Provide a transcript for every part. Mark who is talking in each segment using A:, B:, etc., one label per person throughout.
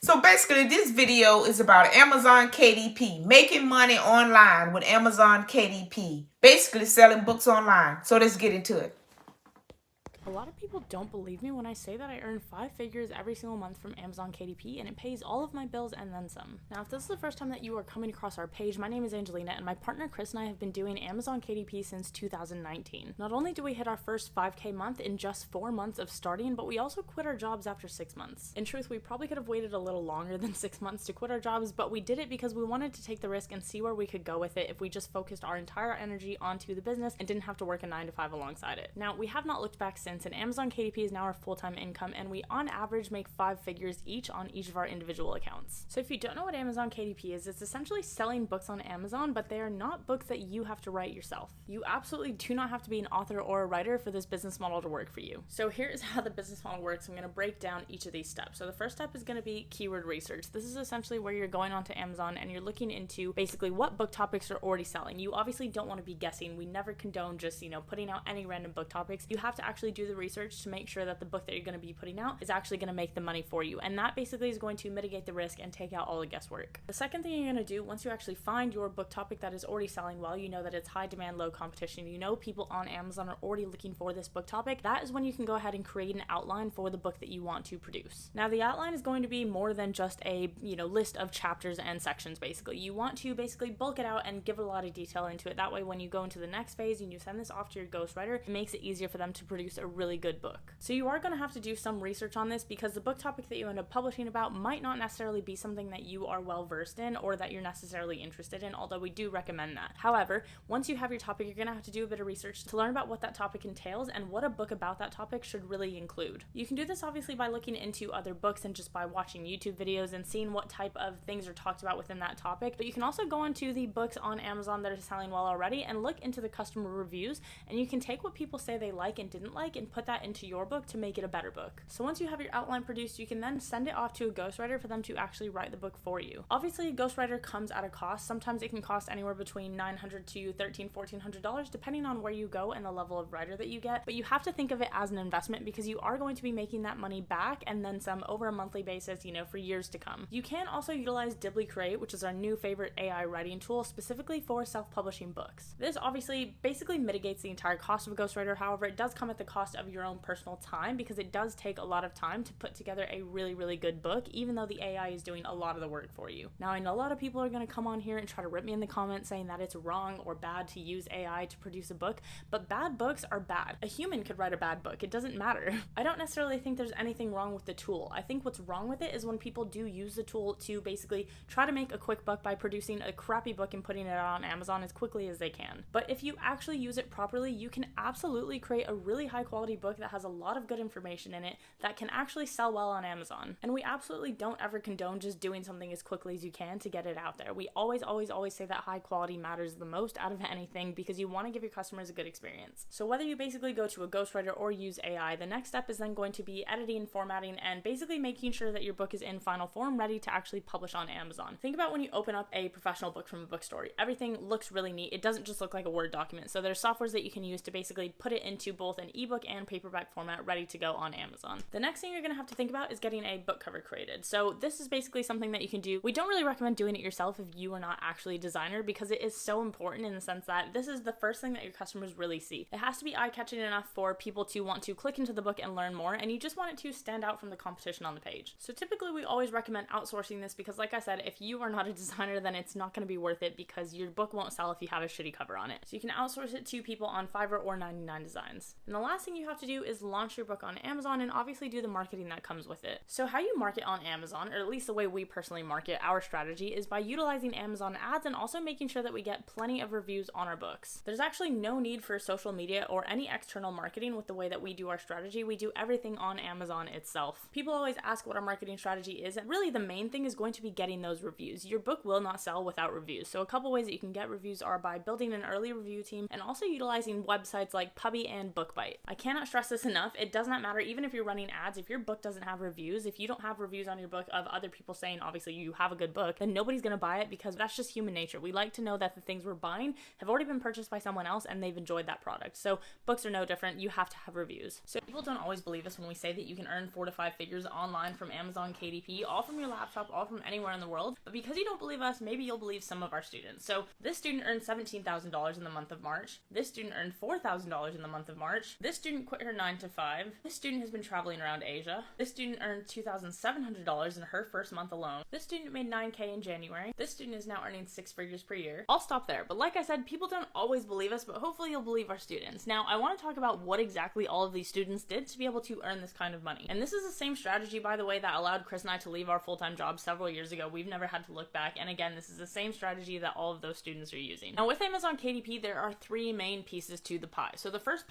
A: So basically this video is about Amazon KDP, making money online with Amazon KDP, basically selling books online. So let's get into it.
B: A lot of people don't believe me when I say that I earn 5 figures every single month from Amazon KDP, and it pays all of my bills and then some. Now, if this is the first time that you are coming across our page, my name is Angelina, and my partner Chris and I have been doing Amazon KDP since 2019. Not only do we hit our first 5K month in just 4 months of starting, but we also quit our jobs after 6 months. In truth, we probably could have waited a little longer than 6 months to quit our jobs, but we did it because we wanted to take the risk and see where we could go with it if we just focused our entire energy onto the business and didn't have to work a 9 to 5 alongside it. Now, we have not looked back since, and Amazon KDP is now our full-time income, and we on average make 5 figures each on each of our individual accounts. So if you don't know what Amazon KDP is, it's essentially selling books on Amazon, but they are not books that you have to write yourself. You absolutely do not have to be an author or a writer for this business model to work for you. So here is how the business model works. I'm going to break down each of these steps. So the first step is going to be keyword research. This is essentially where you're going onto Amazon and you're looking into basically what book topics are already selling. You obviously don't want to be guessing. We never condone just, putting out any random book topics. You have to actually do the research to make sure that the book that you're going to be putting out is actually going to make the money for you. And that basically is going to mitigate the risk and take out all the guesswork. The second thing you're going to do once you actually find your book topic that is already selling well, you know that it's high demand, low competition, you know people on Amazon are already looking for this book topic, that is when you can go ahead and create an outline for the book that you want to produce. Now the outline is going to be more than just a list of chapters and sections. Basically you want to basically bulk it out and give a lot of detail into it. That way when you go into the next phase and you send this off to your ghostwriter, it makes it easier for them to produce a really good book. So you are going to have to do some research on this because the book topic that you end up publishing about might not necessarily be something that you are well versed in or that you're necessarily interested in, although we do recommend that. However, once you have your topic, you're going to have to do a bit of research to learn about what that topic entails and what a book about that topic should really include. You can do this obviously by looking into other books and just by watching YouTube videos and seeing what type of things are talked about within that topic, but you can also go into the books on Amazon that are selling well already and look into the customer reviews, and you can take what people say they like and didn't like and put that into your book to make it a better book. So once you have your outline produced, you can then send it off to a ghostwriter for them to actually write the book for you. Obviously, a ghostwriter comes at a cost. Sometimes it can cost anywhere between $900 to $1,300, $1,400, depending on where you go and the level of writer that you get. But you have to think of it as an investment because you are going to be making that money back and then some over a monthly basis, for years to come. You can also utilize Dibbly Create, which is our new favorite AI writing tool specifically for self-publishing books. This obviously basically mitigates the entire cost of a ghostwriter. However, it does come at the cost of your own personal time because it does take a lot of time to put together a really, really good book, even though the AI is doing a lot of the work for you. Now, I know a lot of people are going to come on here and try to rip me in the comments saying that it's wrong or bad to use AI to produce a book, but bad books are bad. A human could write a bad book. It doesn't matter. I don't necessarily think there's anything wrong with the tool. I think what's wrong with it is when people do use the tool to basically try to make a quick buck by producing a crappy book and putting it out on Amazon as quickly as they can. But if you actually use it properly, you can absolutely create a really high quality book that has a lot of good information in it that can actually sell well on Amazon. And we absolutely don't ever condone just doing something as quickly as you can to get it out there. We always say that high quality matters the most out of anything because you want to give your customers a good experience. So whether you basically go to a ghostwriter or use AI, the next step is then going to be editing, formatting, and basically making sure that your book is in final form, ready to actually publish on Amazon. Think about when you open up a professional book from a bookstore. Everything looks really neat. It doesn't just look like a Word document. So there's softwares that you can use to basically put it into both an ebook and paperback format ready to go on Amazon. The next thing you're going to have to think about is getting a book cover created. So this is basically something that you can do. We don't really recommend doing it yourself if you are not actually a designer because it is so important in the sense that this is the first thing that your customers really see. It has to be eye-catching enough for people to want to click into the book and learn more, and you just want it to stand out from the competition on the page. So typically we always recommend outsourcing this because like I said, if you are not a designer, then it's not going to be worth it because your book won't sell if you have a shitty cover on it. So you can outsource it to people on Fiverr or 99 Designs. And the last thing you have to do is launch your book on Amazon and obviously do the marketing that comes with it. So how you market on Amazon, or at least the way we personally market, our strategy is by utilizing Amazon ads and also making sure that we get plenty of reviews on our books. There's actually no need for social media or any external marketing with the way that we do our strategy. We do everything on Amazon itself. People always ask what our marketing strategy is, and really the main thing is going to be getting those reviews. Your book will not sell without reviews. So a couple ways that you can get reviews are by building an early review team and also utilizing websites like Puppy and BookBite. I cannot stress stress this enough. It does not matter, even if you're running ads, if your book doesn't have reviews, if you don't have reviews on your book of other people saying obviously you have a good book, then nobody's gonna buy it, because that's just human nature. We like to know that the things we're buying have already been purchased by someone else and they've enjoyed that product. So books are no different. You have to have reviews. So people don't always believe us when we say that you can earn 4 to 5 figures online from Amazon KDP, all from your laptop, all from anywhere in the world. But because you don't believe us, maybe you'll believe some of our students. So this student earned $17,000 in the month of March. This student earned $4,000 in the month of March. This student quit her 9 to 5. This student has been traveling around Asia. This student earned $2,700 in her first month alone. This student made $9K in January. This student is now earning 6 figures per year. I'll stop there, but like I said, people don't always believe us, but hopefully you'll believe our students. Now, I want to talk about what exactly all of these students did to be able to earn this kind of money. And this is the same strategy, by the way, that allowed Chris and I to leave our full-time jobs several years ago. We've never had to look back, and again, this is the same strategy that all of those students are using. Now, with Amazon KDP, there are 3 main pieces to the pie. So the first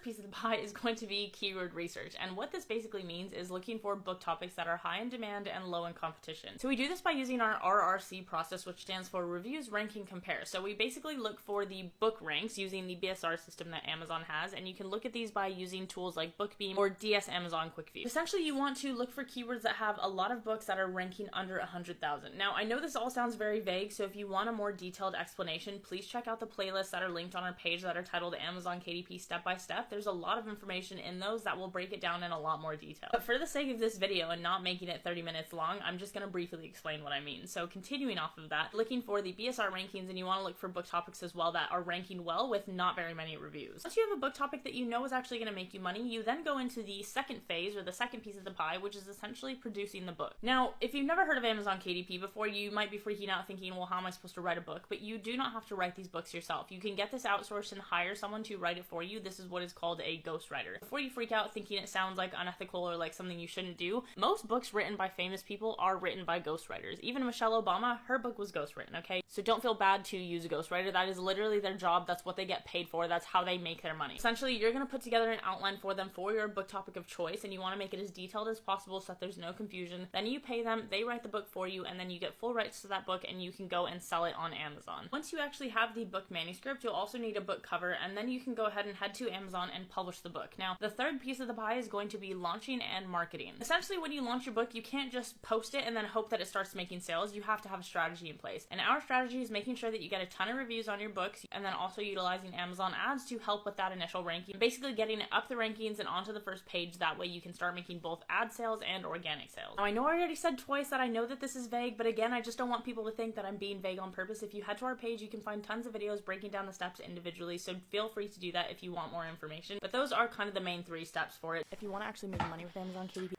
B: piece of the pie is going to be keyword research, and what this basically means is looking for book topics that are high in demand and low in competition. So we do this by using our RRC process, which stands for Reviews, Ranking, Compare. So we basically look for the book ranks using the BSR system that Amazon has, and you can look at these by using tools like BookBeam or DS Amazon Quick View. Essentially, you want to look for keywords that have a lot of books that are ranking under 100,000. Now, I know this all sounds very vague, so if you want a more detailed explanation, please check out the playlists that are linked on our page that are titled Amazon KDP Step by Step. There's a lot of information in those that will break it down in a lot more detail. But for the sake of this video and not making it 30 minutes long, I'm just going to briefly explain what I mean. So continuing off of that, looking for the BSR rankings, and you want to look for book topics as well that are ranking well with not very many reviews. Once you have a book topic that you know is actually going to make you money, you then go into the second phase, or the second piece of the pie, which is essentially producing the book. Now, if you've never heard of Amazon KDP before, you might be freaking out thinking, well, how am I supposed to write a book? But you do not have to write these books yourself. You can get this outsourced and hire someone to write it for you. This is what is called a ghostwriter. Before you freak out thinking it sounds like unethical or like something you shouldn't do, most books written by famous people are written by ghostwriters. Even Michelle Obama, her book was ghostwritten, okay? So don't feel bad to use a ghostwriter. That is literally their job. That's what they get paid for. That's how they make their money. Essentially, you're going to put together an outline for them for your book topic of choice, and you want to make it as detailed as possible so that there's no confusion. Then you pay them, they write the book for you, and then you get full rights to that book, and you can go and sell it on Amazon. Once you actually have the book manuscript, you'll also need a book cover, and then you can go ahead and head to Amazon and publish the book. Now, the third piece of the pie is going to be launching and marketing. Essentially, when you launch your book, you can't just post it and then hope that it starts making sales. You have to have a strategy in place. And our strategy is making sure that you get a ton of reviews on your books, and then also utilizing Amazon ads to help with that initial ranking. Basically getting it up the rankings and onto the first page. That way you can start making both ad sales and organic sales. Now, I know I already said twice that I know that this is vague, but again, I just don't want people to think that I'm being vague on purpose. If you head to our page, you can find tons of videos breaking down the steps individually, so feel free to do that if you want more information. But those are kind of the main 3 steps for it if you want to actually make money with Amazon KDP.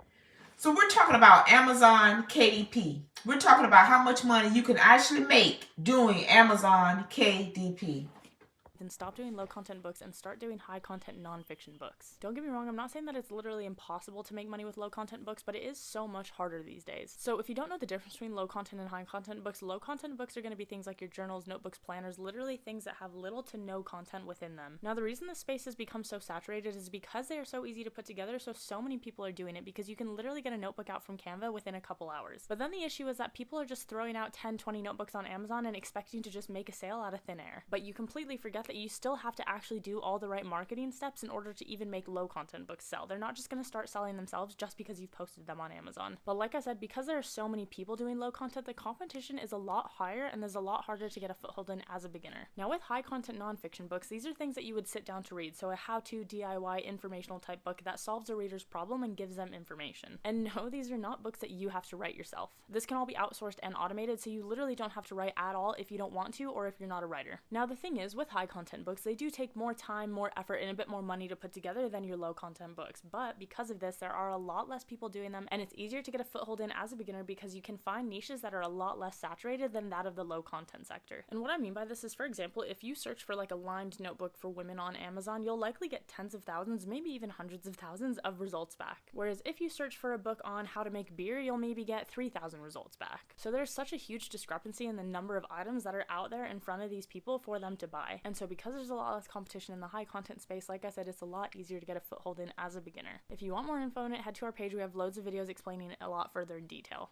A: So we're talking about Amazon KDP. We're talking about how much money you can actually make doing Amazon KDP.
B: Then stop doing low content books and start doing high content nonfiction books. Don't get me wrong, I'm not saying that it's literally impossible to make money with low content books, but it is so much harder these days. So if you don't know the difference between low content and high content books, low content books are going to be things like your journals, notebooks, planners, literally things that have little to no content within them. Now, the reason this space has become so saturated is because they are so easy to put together, so many people are doing it, because you can literally get a notebook out from Canva within a couple hours. But then the issue is that people are just throwing out 10, 20 notebooks on Amazon and expecting to just make a sale out of thin air. But you completely forget that you still have to actually do all the right marketing steps in order to even make low content books sell. They're not just going to start selling themselves just because you've posted them on Amazon. But like I said, because there are so many people doing low content, the competition is a lot higher and there's a lot harder to get a foothold in as a beginner. Now, with high content nonfiction books, these are things that you would sit down to read. So a how-to DIY informational type book that solves a reader's problem and gives them information. And no, these are not books that you have to write yourself. This can all be outsourced and automated, so you literally don't have to write at all if you don't want to or if you're not a writer. Now, the thing is, with high content books, they do take more time, more effort, and a bit more money to put together than your low content books. But because of this, there are a lot less people doing them, and it's easier to get a foothold in as a beginner because you can find niches that are a lot less saturated than that of the low content sector. And what I mean by this is, for example, if you search for like a lined notebook for women on Amazon, you'll likely get tens of thousands, maybe even hundreds of thousands of results back. Whereas if you search for a book on how to make beer, you'll maybe get 3,000 results back. So there's such a huge discrepancy in the number of items that are out there in front of these people for them to buy. And so because there's a lot less competition in the high content space, like I said, it's a lot easier to get a foothold in as a beginner. If you want more info on it, head to our page. We have loads of videos explaining it a lot further in detail.